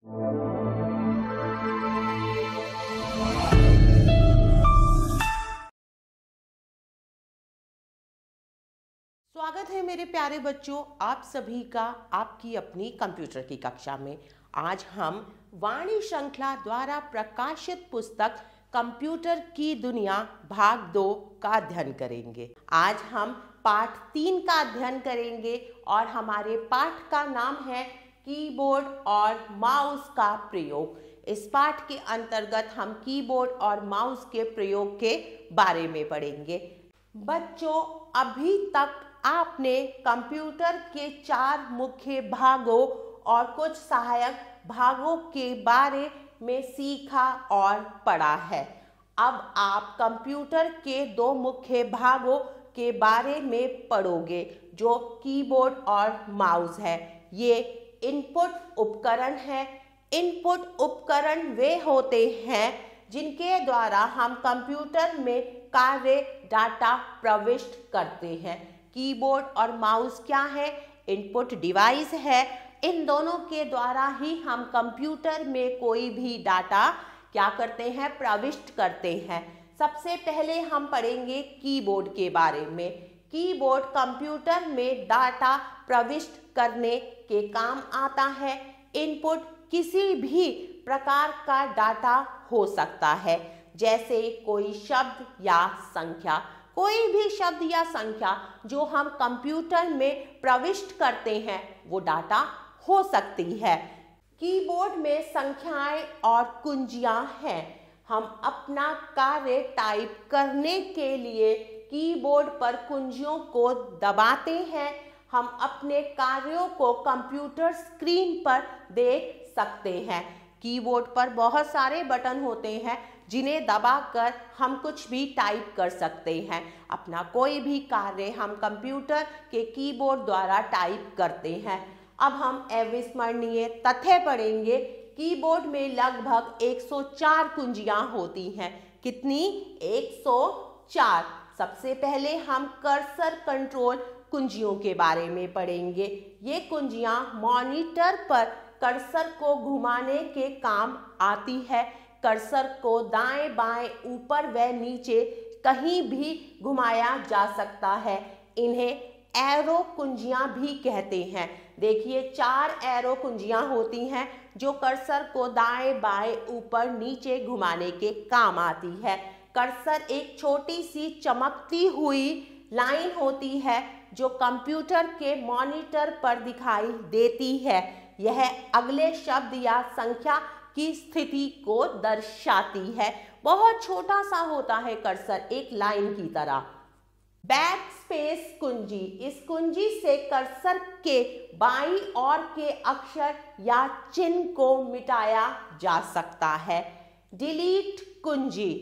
स्वागत है मेरे प्यारे बच्चों, आप सभी का आपकी अपनी कंप्यूटर की कक्षा में। आज हम वाणी श्रृंखला द्वारा प्रकाशित पुस्तक कंप्यूटर की दुनिया भाग 2 का अध्ययन करेंगे। आज हम पाठ 3 का अध्ययन करेंगे और हमारे पाठ का नाम है कीबोर्ड और माउस का प्रयोग। इस पाठ के अंतर्गत हम कीबोर्ड और माउस के प्रयोग के बारे में पढ़ेंगे। बच्चों, अभी तक आपने कंप्यूटर के 4 मुख्य भागों और कुछ सहायक भागों के बारे में सीखा और पढ़ा है। अब आप कंप्यूटर के 2 मुख्य भागों के बारे में पढ़ोगे, जो कीबोर्ड और माउस है। ये इनपुट उपकरण है। इनपुट उपकरण वे होते हैं जिनके द्वारा हम कंप्यूटर में कार्य डाटा प्रविष्ट करते हैं। कीबोर्ड और माउस क्या है? इनपुट डिवाइस है। इन दोनों के द्वारा ही हम कंप्यूटर में कोई भी डाटा क्या करते हैं? प्रविष्ट करते हैं। सबसे पहले हम पढ़ेंगे कीबोर्ड के बारे में। कीबोर्ड कंप्यूटर में डाटा प्रविष्ट करने के काम आता है। इनपुट किसी भी प्रकार का डाटा हो सकता है, जैसे कोई शब्द या संख्या। कोई भी शब्द या संख्या जो हम कंप्यूटर में प्रविष्ट करते हैं वो डाटा हो सकती है। कीबोर्ड में संख्याएं और कुंजियां हैं। हम अपना कार्य टाइप करने के लिए कीबोर्ड पर कुंजियों को दबाते हैं। हम अपने कार्यों को कंप्यूटर स्क्रीन पर देख सकते हैं। कीबोर्ड पर बहुत सारे बटन होते हैं जिन्हें दबाकर हम कुछ भी टाइप कर सकते हैं। अपना कोई भी कार्य हम कंप्यूटर के कीबोर्ड द्वारा टाइप करते हैं। अब हम अविस्मरणीय तथ्य पढ़ेंगे। कीबोर्ड में लगभग 104 कुंजियां होती हैं। कितनी? 104। सबसे पहले हम कर्सर कंट्रोल कुंजियों के बारे में पढ़ेंगे। ये कुंजियां मॉनिटर पर कर्सर को घुमाने के काम आती है। कर्सर को दाएं बाएं ऊपर व नीचे कहीं भी घुमाया जा सकता है। इन्हें एरो कुंजियां भी कहते हैं। देखिए, 4 एरो कुंजियां होती हैं जो कर्सर को दाएं बाएं ऊपर नीचे घुमाने के काम आती है। कर्सर एक छोटी सी चमकती हुई लाइन होती है जो कंप्यूटर के मॉनिटर पर दिखाई देती है। यह अगले शब्द या संख्या की स्थिति को दर्शाती है। बहुत छोटा सा होता है कर्सर, एक लाइन की तरह। बैक स्पेस कुंजी। इस कुंजी से कर्सर के बाईं ओर के अक्षर या चिन्ह को मिटाया जा सकता है। डिलीट कुंजी।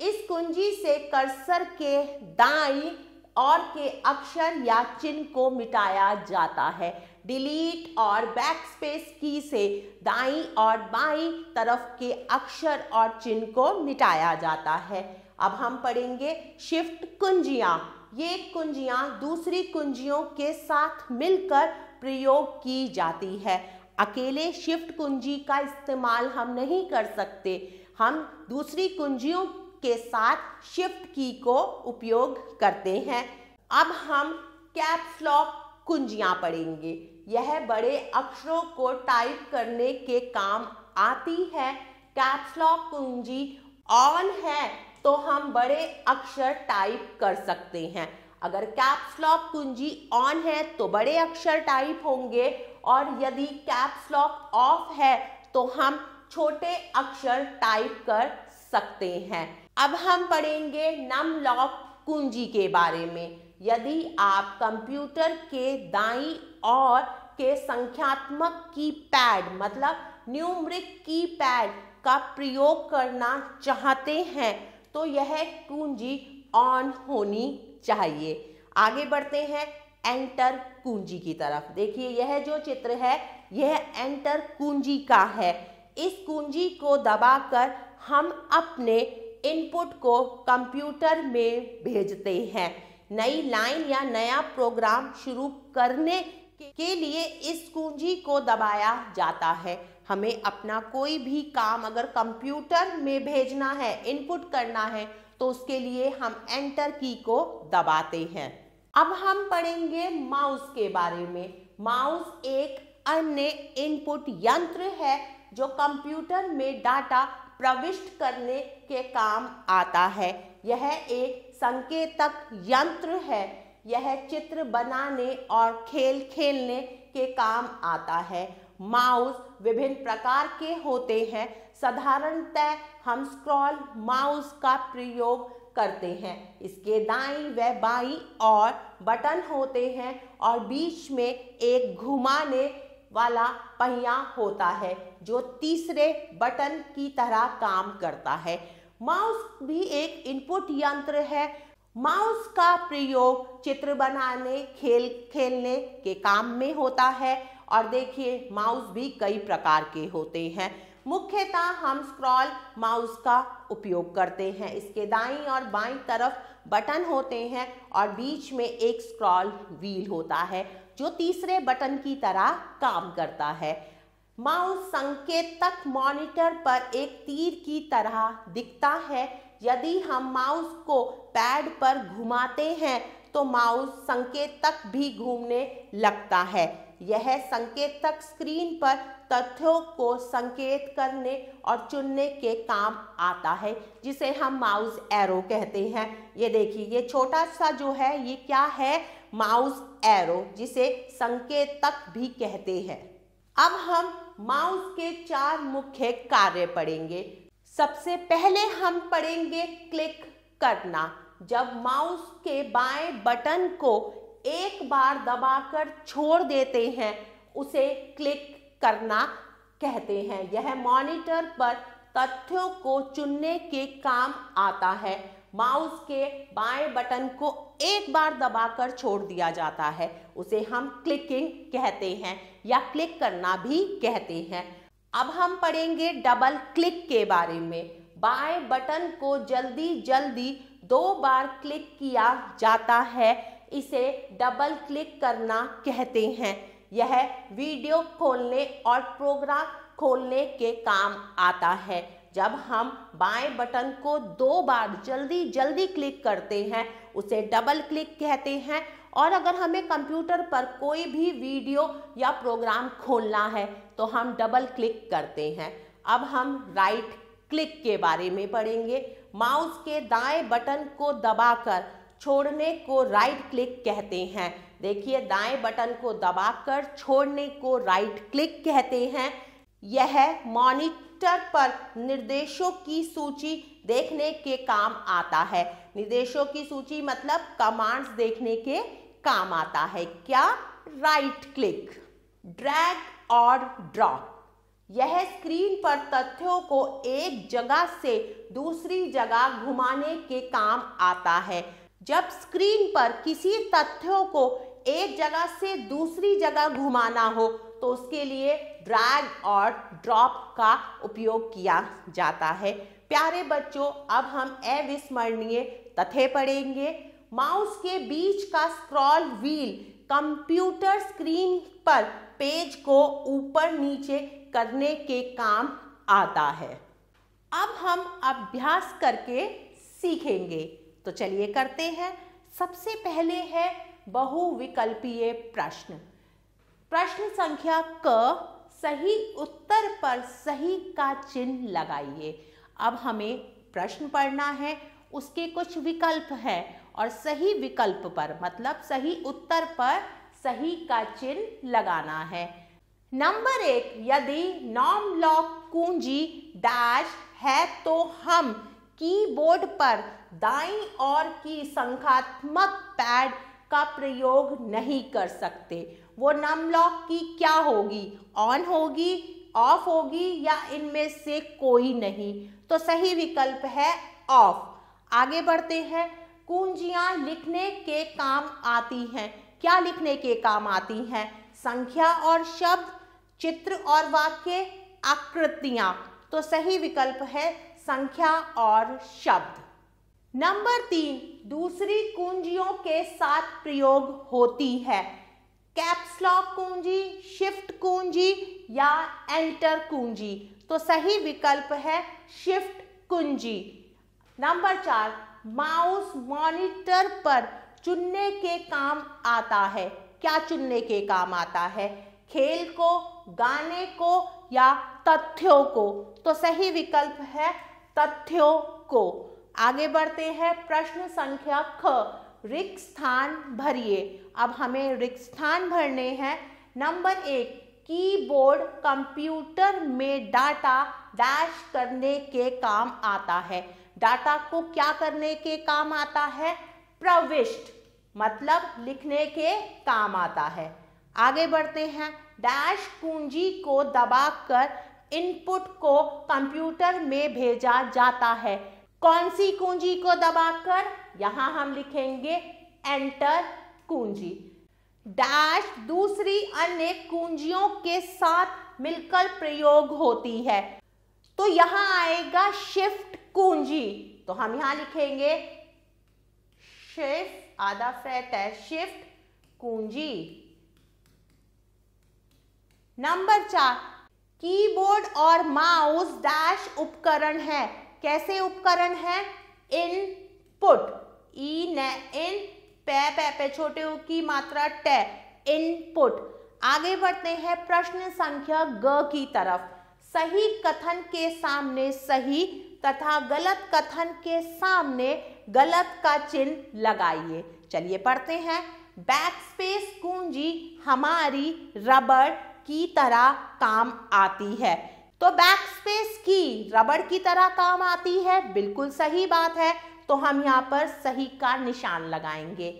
इस कुंजी से कर्सर के दाईं ओर के अक्षर या चिन्ह को मिटाया जाता है। डिलीट और बैकस्पेस की से दाईं और बाईं तरफ के अक्षर और चिन्ह को मिटाया जाता है। अब हम पढ़ेंगे शिफ्ट कुंजियां। ये कुंजियां दूसरी कुंजियों के साथ मिलकर प्रयोग की जाती है। अकेले शिफ्ट कुंजी का इस्तेमाल हम नहीं कर सकते। हम दूसरी कुंजियों के साथ शिफ्ट की को उपयोग करते हैं। अब हम कैप्स लॉक कुंजियां पढ़ेंगे। यह बड़े अक्षरों को टाइप करने के काम आती है। कैप्स लॉक कुंजी ऑन है तो हम बड़े अक्षर टाइप कर सकते हैं। अगर कैप्स लॉक कुंजी ऑन है तो बड़े अक्षर टाइप होंगे, और यदि कैप्स लॉक ऑफ है तो हम छोटे अक्षर टाइप कर सकते हैं। अब हम पढ़ेंगे नम लॉक कुंजी के बारे में। यदि आप कंप्यूटर के दाईं ओर के संख्यात्मक कीपैड मतलब न्यूमरिक कीपैड का प्रयोग करना चाहते हैं तो यह कुंजी ऑन होनी चाहिए। आगे बढ़ते हैं एंटर कुंजी की तरफ। देखिए, यह जो चित्र है यह एंटर कुंजी का है। इस कुंजी को दबाकर हम अपने इनपुट को कंप्यूटर में भेजते हैं। नई लाइन या नया प्रोग्राम शुरू करने के लिए इस कुंजी को दबाया जाता है। हमें अपना कोई भी काम अगर कंप्यूटर में भेजना है, इनपुट करना है, तो उसके लिए हम एंटर की को दबाते हैं। अब हम पढ़ेंगे माउस के बारे में। माउस एक अन्य इनपुट यंत्र है जो कंप्यूटर में डाटा प्रविष्ट करने के काम आता है। यह एक संकेतक यंत्र है। यह चित्र बनाने और खेल खेलने के काम आता है। माउस विभिन्न प्रकार के होते हैं। साधारणतः हम स्क्रॉल माउस का प्रयोग करते हैं। इसके दाईं व बाईं और बटन होते हैं और बीच में एक घुमाने वाला पहिया होता है जो तीसरे बटन की तरह काम करता है। माउस भी एक इनपुट यंत्र है। माउस का प्रयोग चित्र बनाने, खेल खेलने के काम में होता है। और देखिए, माउस भी कई प्रकार के होते हैं। मुख्यतः हम स्क्रॉल माउस का उपयोग करते हैं। इसके दाईं और बाईं तरफ बटन होते हैं और बीच में एक स्क्रॉल व्हील होता है जो तीसरे बटन की तरह काम करता है। माउस संकेतक मॉनिटर पर एक तीर की तरह दिखता है। यदि हम माउस को पैड पर घुमाते हैं तो माउस संकेतक भी घूमने लगता है। यह संकेतक स्क्रीन पर तथ्यों को संकेत करने और चुनने के काम आता है, जिसे हम माउस एरो कहते हैं। ये देखिए, ये छोटा सा जो है ये क्या है? माउस एरो, जिसे संकेतक भी कहते हैं। अब हम माउस के 4 मुख्य कार्य पढ़ेंगे। सबसे पहले हम पढ़ेंगे क्लिक करना। जब माउस के बाएं बटन को एक बार दबाकर छोड़ देते हैं उसे क्लिक करना कहते हैं। यह मॉनिटर पर तथ्यों को चुनने के काम आता है। माउस के बाएं बटन को एक बार दबाकर छोड़ दिया जाता है, उसे हम क्लिकिंग कहते हैं या क्लिक करना भी कहते हैं। अब हम पढ़ेंगे डबल क्लिक के बारे में। बाएं बटन को जल्दी जल्दी 2 बार क्लिक किया जाता है, इसे डबल क्लिक करना कहते हैं। यह वीडियो खोलने और प्रोग्राम खोलने के काम आता है। जब हम बाएं बटन को 2 बार जल्दी जल्दी क्लिक करते हैं उसे डबल क्लिक कहते हैं। और अगर हमें कंप्यूटर पर कोई भी वीडियो या प्रोग्राम खोलना है तो हम डबल क्लिक करते हैं। अब हम राइट क्लिक के बारे में पढ़ेंगे। माउस के दाएं बटन को दबाकर छोड़ने को राइट क्लिक कहते हैं। देखिए, दाएं बटन को दबाकर छोड़ने को राइट क्लिक कहते हैं। यह मॉनिटर पर निर्देशों की सूची देखने के काम आता है। निर्देशों की सूची मतलब कमांड्स देखने के काम आता है। क्या? Right click. ड्रैग और ड्रॉप, यह स्क्रीन पर तथ्यों को एक जगह से दूसरी जगह घुमाने के काम आता है। जब स्क्रीन पर किसी तथ्यों को एक जगह से दूसरी जगह घुमाना हो तो उसके लिए ड्रैग और ड्रॉप का उपयोग किया जाता है। प्यारे बच्चों, अब हम अविस्मरणीय तथ्य पढ़ेंगे। माउस के बीच का स्क्रॉल व्हील कंप्यूटर स्क्रीन पर पेज को ऊपर नीचे करने के काम आता है। अब हम अभ्यास करके सीखेंगे, तो चलिए करते हैं। सबसे पहले है बहुविकल्पीय प्रश्न। प्रश्न संख्या क, सही उत्तर पर सही का चिन्ह लगाइए। अब हमें प्रश्न पढ़ना है, उसके कुछ विकल्प हैं और सही विकल्प पर मतलब सही उत्तर पर सही का चिन्ह लगाना है। नंबर 1, यदि नॉम लॉक कुंजी डैश है तो हम कीबोर्ड पर दाईं ओर की संख्यात्मक पैड का प्रयोग नहीं कर सकते। वो नमलॉक की क्या होगी? ऑन होगी, ऑफ होगी या इनमें से कोई नहीं? तो सही विकल्प है ऑफ। आगे बढ़ते हैं। कुंजियां लिखने के काम आती हैं। क्या लिखने के काम आती हैं? संख्या और शब्द, चित्र और वाक्य, आकृतियां। तो सही विकल्प है संख्या और शब्द। नंबर 3, दूसरी कुंजियों के साथ प्रयोग होती है। कैप्स लॉक कुंजी, शिफ्ट कुंजी या एंटर कुंजी? तो सही विकल्प है शिफ्ट कुंजी। नंबर 4, माउस मॉनिटर पर चुनने के काम आता है। क्या चुनने के काम आता है? खेल को, गाने को या तथ्यों को? तो सही विकल्प है तथ्यों को। आगे बढ़ते हैं, प्रश्न संख्या ख, रिक्त स्थान भरिए। अब हमें रिक्त स्थान भरने हैं। नंबर 1, कीबोर्ड कंप्यूटर में डाटा डैश करने के काम आता है। डाटा को क्या करने के काम आता है? प्रविष्ट, मतलब लिखने के काम आता है। आगे बढ़ते हैं, डैश कुंजी को दबाकर इनपुट को कंप्यूटर में भेजा जाता है। कौन सी कुंजी को दबाकर? यहां हम लिखेंगे एंटर कुंजी। डैश दूसरी अन्य कुंजियों के साथ मिलकर प्रयोग होती है, तो यहां आएगा शिफ्ट कुंजी। तो हम यहां लिखेंगे शिफ्ट, आधा फ्रैट है, शिफ्ट कुंजी। नंबर 4, कीबोर्ड और माउस डैश उपकरण है। कैसे उपकरण है? इनपुट, ई न इन, पे छोटे ऊ की मात्रा टे, इनपुट। आगे बढ़ते हैं प्रश्न संख्या ग की तरफ। सही कथन के सामने सही तथा गलत कथन के सामने गलत का चिन्ह लगाइए। चलिए पढ़ते हैं। बैकस्पेस कुंजी हमारी रबड़ की तरह काम आती है। तो बैकस्पेस की रबड़ की तरह काम आती है, बिल्कुल सही बात है। तो हम यहाँ पर सही का निशान लगाएंगे।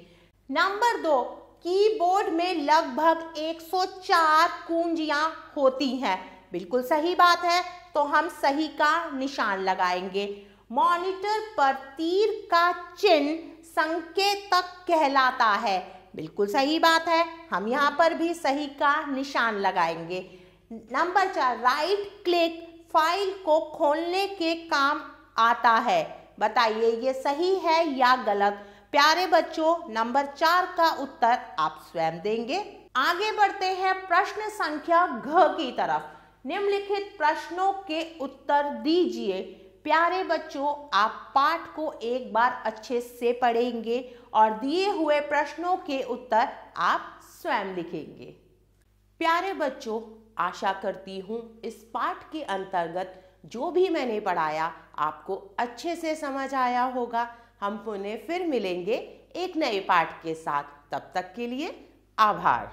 नंबर 2, कीबोर्ड में लगभग 104 कुंजियां होती हैं, बिल्कुल सही बात है। तो हम सही का निशान लगाएंगे। मॉनिटर पर तीर का चिन्ह संकेतक कहलाता है, बिल्कुल सही बात है। हम यहाँ पर भी सही का निशान लगाएंगे। नंबर 4, राइट क्लिक फाइल को खोलने के काम आता है। बताइए ये सही है या गलत? प्यारे बच्चों, नंबर 4 का उत्तर आप स्वयं देंगे। आगे बढ़ते हैं प्रश्न संख्या घ की तरफ। निम्नलिखित प्रश्नों के उत्तर दीजिए। प्यारे बच्चों, आप पाठ को एक बार अच्छे से पढ़ेंगे और दिए हुए प्रश्नों के उत्तर आप स्वयं लिखेंगे। प्यारे बच्चों, आशा करती हूँ इस पाठ के अंतर्गत जो भी मैंने पढ़ाया आपको अच्छे से समझ आया होगा। हम पुनः फिर मिलेंगे एक नए पाठ के साथ। तब तक के लिए आभार।